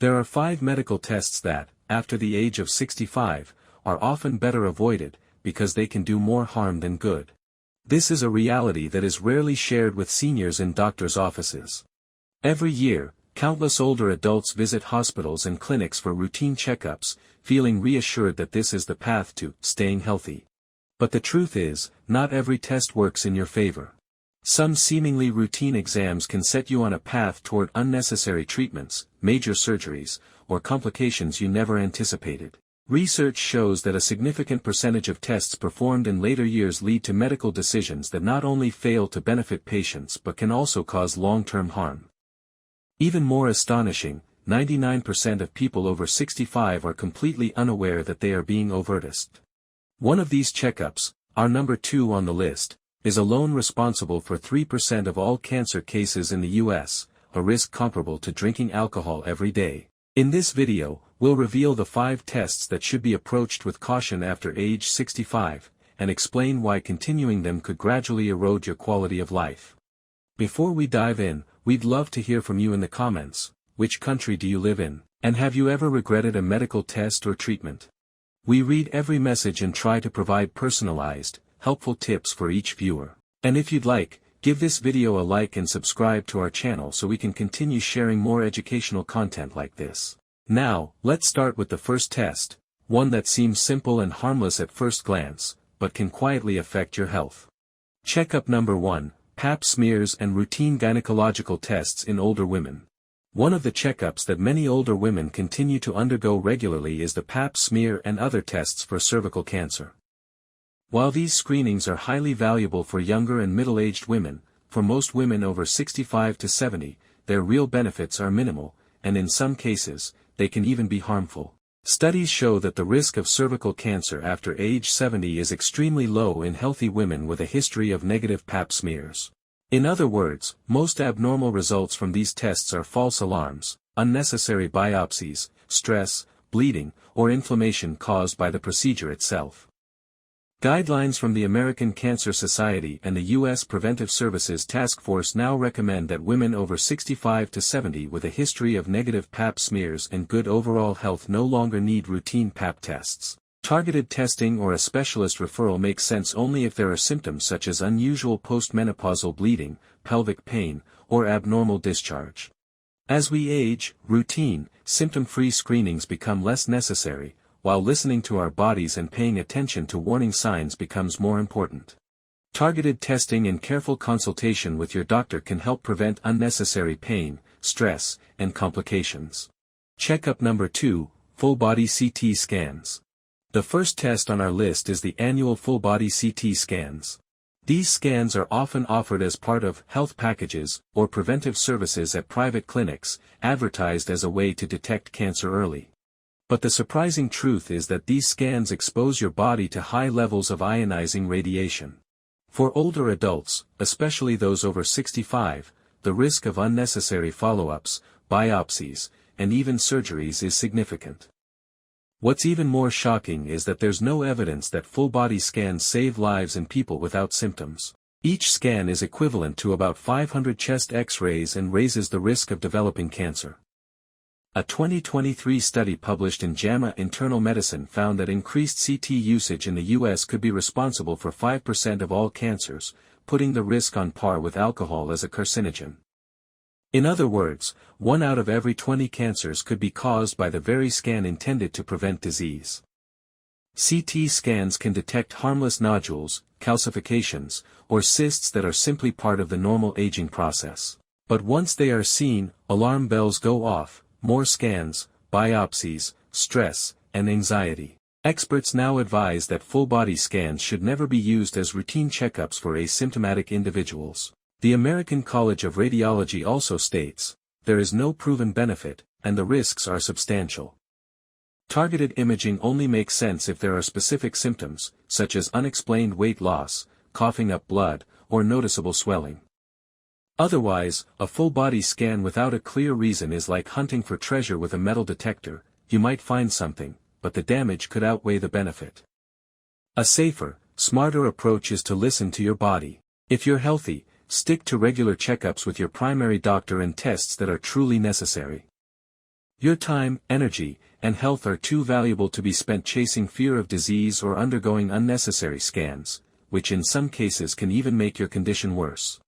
There are 5 medical tests that, after the age of 65, are often better avoided, because they can do more harm than good. This is a reality that is rarely shared with seniors in doctors' offices. Every year, countless older adults visit hospitals and clinics for routine checkups, feeling reassured that this is the path to staying healthy. But the truth is, not every test works in your favor. Some seemingly routine exams can set you on a path toward unnecessary treatments, major surgeries, or complications you never anticipated. Research shows that a significant percentage of tests performed in later years lead to medical decisions that not only fail to benefit patients but can also cause long-term harm. Even more astonishing, 99% of people over 65 are completely unaware that they are being overtested. One of these checkups, our number 2 on the list, is alone responsible for 3% of all cancer cases in the US, a risk comparable to drinking alcohol every day. In this video, we'll reveal the 5 tests that should be approached with caution after age 65, and explain why continuing them could gradually erode your quality of life. Before we dive in, we'd love to hear from you in the comments. Which country do you live in, and have you ever regretted a medical test or treatment? We read every message and try to provide personalized, helpful tips for each viewer. And if you'd like, give this video a like and subscribe to our channel so we can continue sharing more educational content like this. Now, let's start with the first test, one that seems simple and harmless at first glance, but can quietly affect your health. Checkup number 1, Pap smears and routine gynecological tests in older women. One of the checkups that many older women continue to undergo regularly is the Pap smear and other tests for cervical cancer. While these screenings are highly valuable for younger and middle-aged women, for most women over 65 to 70, their real benefits are minimal, and in some cases, they can even be harmful. Studies show that the risk of cervical cancer after age 70 is extremely low in healthy women with a history of negative Pap smears. In other words, most abnormal results from these tests are false alarms, unnecessary biopsies, stress, bleeding, or inflammation caused by the procedure itself. Guidelines from the American Cancer Society and the U.S. Preventive Services Task Force now recommend that women over 65 to 70 with a history of negative Pap smears and good overall health no longer need routine Pap tests. Targeted testing or a specialist referral makes sense only if there are symptoms such as unusual postmenopausal bleeding, pelvic pain, or abnormal discharge. As we age, routine, symptom-free screenings become less necessary, while listening to our bodies and paying attention to warning signs becomes more important. Targeted testing and careful consultation with your doctor can help prevent unnecessary pain, stress, and complications. Checkup number 2, full-body CT scans. The first test on our list is the annual full-body CT scans. These scans are often offered as part of health packages or preventive services at private clinics, advertised as a way to detect cancer early. But the surprising truth is that these scans expose your body to high levels of ionizing radiation. For older adults, especially those over 65, the risk of unnecessary follow-ups, biopsies, and even surgeries is significant. What's even more shocking is that there's no evidence that full-body scans save lives in people without symptoms. Each scan is equivalent to about 500 chest X-rays and raises the risk of developing cancer. A 2023 study published in JAMA Internal Medicine found that increased CT usage in the U.S. could be responsible for 5% of all cancers, putting the risk on par with alcohol as a carcinogen. In other words, 1 out of every 20 cancers could be caused by the very scan intended to prevent disease. CT scans can detect harmless nodules, calcifications, or cysts that are simply part of the normal aging process. But once they are seen, alarm bells go off. More scans, biopsies, stress, and anxiety. Experts now advise that full-body scans should never be used as routine checkups for asymptomatic individuals. The American College of Radiology also states, there is no proven benefit, and the risks are substantial. Targeted imaging only makes sense if there are specific symptoms, such as unexplained weight loss, coughing up blood, or noticeable swelling. Otherwise, a full-body scan without a clear reason is like hunting for treasure with a metal detector. You might find something, but the damage could outweigh the benefit. A safer, smarter approach is to listen to your body. If you're healthy, stick to regular checkups with your primary doctor and tests that are truly necessary. Your time, energy, and health are too valuable to be spent chasing fear of disease or undergoing unnecessary scans, which in some cases can even make your condition worse.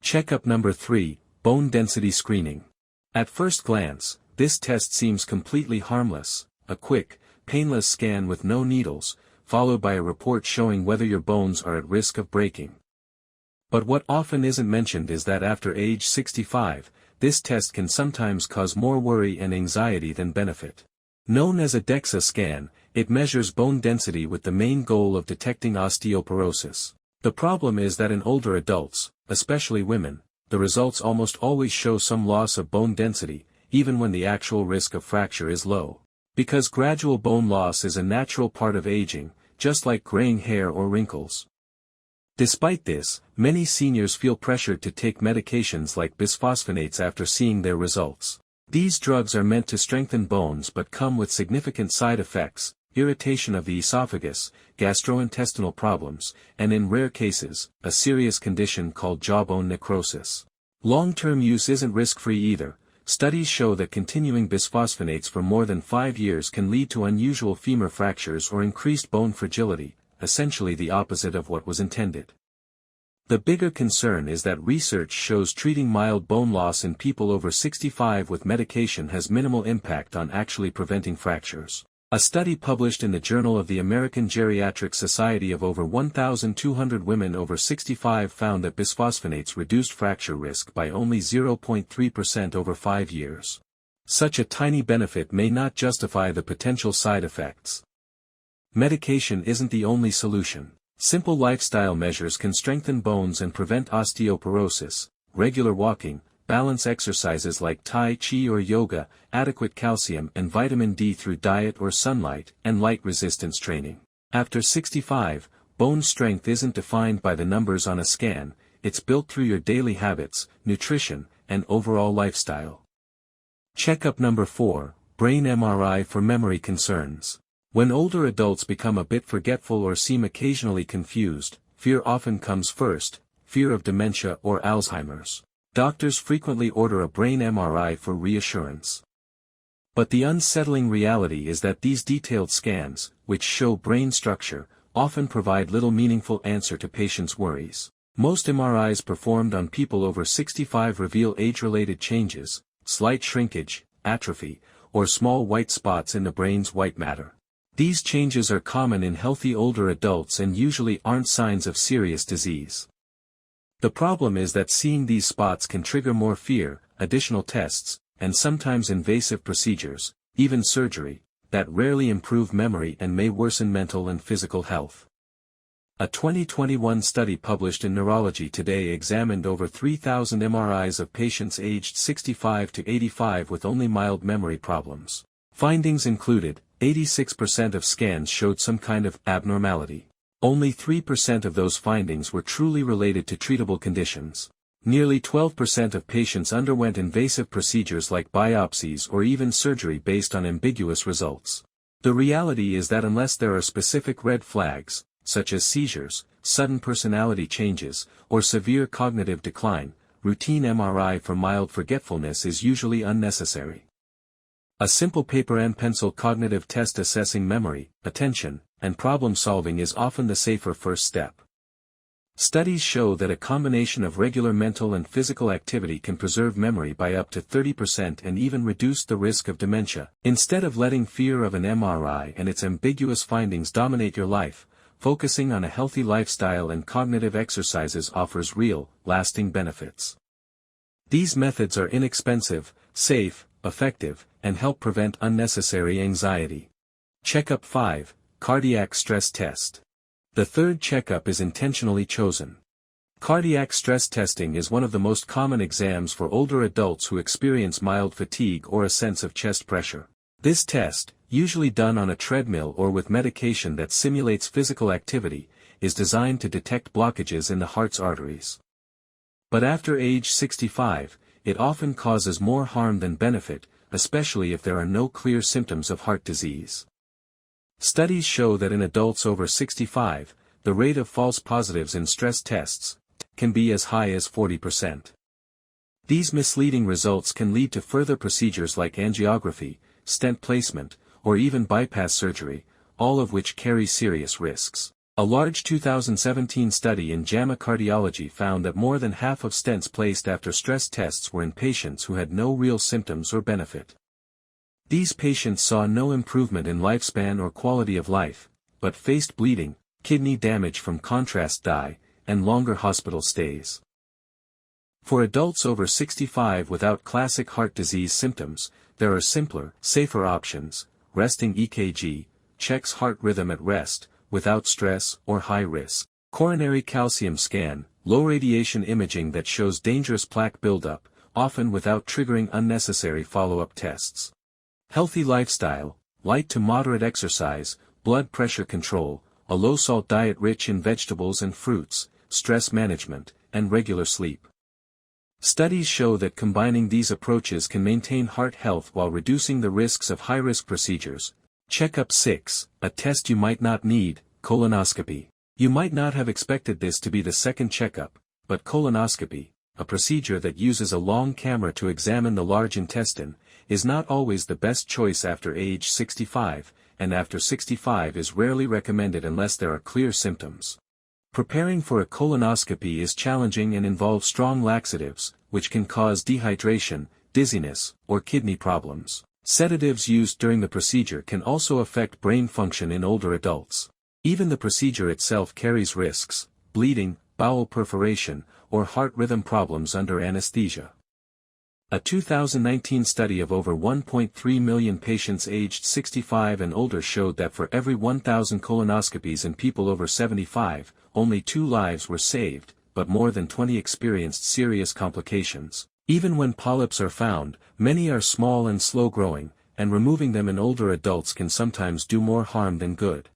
Checkup number 3, bone density screening. At first glance, this test seems completely harmless, a quick, painless scan with no needles, followed by a report showing whether your bones are at risk of breaking. But what often isn't mentioned is that after age 65, this test can sometimes cause more worry and anxiety than benefit. Known as a DEXA scan, it measures bone density with the main goal of detecting osteoporosis. The problem is that in older adults, especially women, the results almost always show some loss of bone density, even when the actual risk of fracture is low. Because gradual bone loss is a natural part of aging, just like graying hair or wrinkles. Despite this, many seniors feel pressured to take medications like bisphosphonates after seeing their results. These drugs are meant to strengthen bones but come with significant side effects, irritation of the esophagus, gastrointestinal problems, and in rare cases, a serious condition called jawbone necrosis. Long-term use isn't risk-free either. Studies show that continuing bisphosphonates for more than 5 years can lead to unusual femur fractures or increased bone fragility, essentially the opposite of what was intended. The bigger concern is that research shows treating mild bone loss in people over 65 with medication has minimal impact on actually preventing fractures. A study published in the Journal of the American Geriatric Society of over 1,200 women over 65 found that bisphosphonates reduced fracture risk by only 0.3% over 5 years. Such a tiny benefit may not justify the potential side effects. Medication isn't the only solution. Simple lifestyle measures can strengthen bones and prevent osteoporosis. Regular walking, balance exercises like Tai Chi or yoga, adequate calcium and vitamin D through diet or sunlight, and light resistance training. After 65, bone strength isn't defined by the numbers on a scan, it's built through your daily habits, nutrition, and overall lifestyle. Checkup number 4, brain MRI for memory concerns. When older adults become a bit forgetful or seem occasionally confused, fear often comes first, fear of dementia or Alzheimer's. Doctors frequently order a brain MRI for reassurance. But the unsettling reality is that these detailed scans, which show brain structure, often provide little meaningful answer to patients' worries. Most MRIs performed on people over 65 reveal age-related changes, slight shrinkage, atrophy, or small white spots in the brain's white matter. These changes are common in healthy older adults and usually aren't signs of serious disease. The problem is that seeing these spots can trigger more fear, additional tests, and sometimes invasive procedures, even surgery, that rarely improve memory and may worsen mental and physical health. A 2021 study published in Neurology Today examined over 3,000 MRIs of patients aged 65 to 85 with only mild memory problems. Findings included, 86% of scans showed some kind of abnormality. Only 3% of those findings were truly related to treatable conditions. Nearly 12% of patients underwent invasive procedures like biopsies or even surgery based on ambiguous results. The reality is that unless there are specific red flags, such as seizures, sudden personality changes, or severe cognitive decline, routine MRI for mild forgetfulness is usually unnecessary. A simple paper and pencil cognitive test assessing memory, attention, and problem-solving is often the safer first step. Studies show that a combination of regular mental and physical activity can preserve memory by up to 30% and even reduce the risk of dementia. Instead of letting fear of an MRI and its ambiguous findings dominate your life, focusing on a healthy lifestyle and cognitive exercises offers real, lasting benefits. These methods are inexpensive, safe, effective, and help prevent unnecessary anxiety. Checkup 5. Cardiac stress test. The third checkup is intentionally chosen. Cardiac stress testing is one of the most common exams for older adults who experience mild fatigue or a sense of chest pressure. This test, usually done on a treadmill or with medication that simulates physical activity, is designed to detect blockages in the heart's arteries. But after age 65, it often causes more harm than benefit, especially if there are no clear symptoms of heart disease. Studies show that in adults over 65, the rate of false positives in stress tests can be as high as 40%. These misleading results can lead to further procedures like angiography, stent placement, or even bypass surgery, all of which carry serious risks. A large 2017 study in JAMA Cardiology found that more than half of stents placed after stress tests were in patients who had no real symptoms or benefit. These patients saw no improvement in lifespan or quality of life, but faced bleeding, kidney damage from contrast dye, and longer hospital stays. For adults over 65 without classic heart disease symptoms, there are simpler, safer options. Resting EKG checks heart rhythm at rest, without stress or high risk. Coronary calcium scan, low radiation imaging that shows dangerous plaque buildup, often without triggering unnecessary follow-up tests. Healthy lifestyle, light to moderate exercise, blood pressure control, a low-salt diet rich in vegetables and fruits, stress management, and regular sleep. Studies show that combining these approaches can maintain heart health while reducing the risks of high-risk procedures. Checkup 6, a test you might not need, colonoscopy. You might not have expected this to be the second checkup, but colonoscopy, a procedure that uses a long camera to examine the large intestine, is not always the best choice after age 65, and after 65 is rarely recommended unless there are clear symptoms. Preparing for a colonoscopy is challenging and involves strong laxatives, which can cause dehydration, dizziness, or kidney problems. Sedatives used during the procedure can also affect brain function in older adults. Even the procedure itself carries risks: bleeding, bowel perforation, or heart rhythm problems under anesthesia. A 2019 study of over 1.3 million patients aged 65 and older showed that for every 1,000 colonoscopies in people over 75, only 2 lives were saved, but more than 20 experienced serious complications. Even when polyps are found, many are small and slow-growing, and removing them in older adults can sometimes do more harm than good.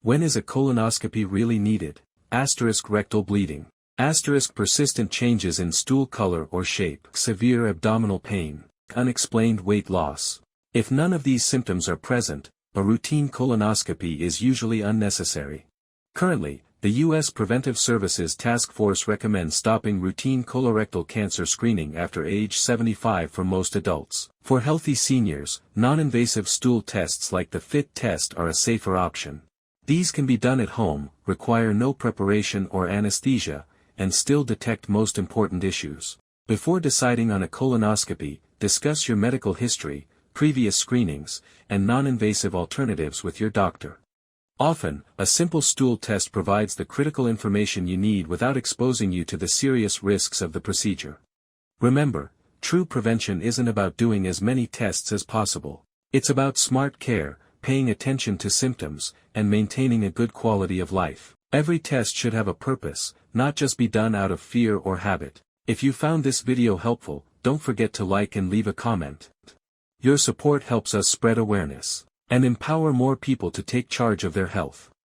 When is a colonoscopy really needed? Rectal bleeding. Persistent changes in stool color or shape. Severe abdominal pain. Unexplained weight loss. If none of these symptoms are present, a routine colonoscopy is usually unnecessary. Currently, the U.S. Preventive Services Task Force recommends stopping routine colorectal cancer screening after age 75 for most adults. For healthy seniors, non-invasive stool tests like the FIT test are a safer option. These can be done at home, require no preparation or anesthesia, and still detect most important issues. Before deciding on a colonoscopy, discuss your medical history, previous screenings, and non-invasive alternatives with your doctor. Often, a simple stool test provides the critical information you need without exposing you to the serious risks of the procedure. Remember, true prevention isn't about doing as many tests as possible. It's about smart care, paying attention to symptoms, and maintaining a good quality of life. Every test should have a purpose, not just be done out of fear or habit. If you found this video helpful, don't forget to like and leave a comment. Your support helps us spread awareness and empower more people to take charge of their health.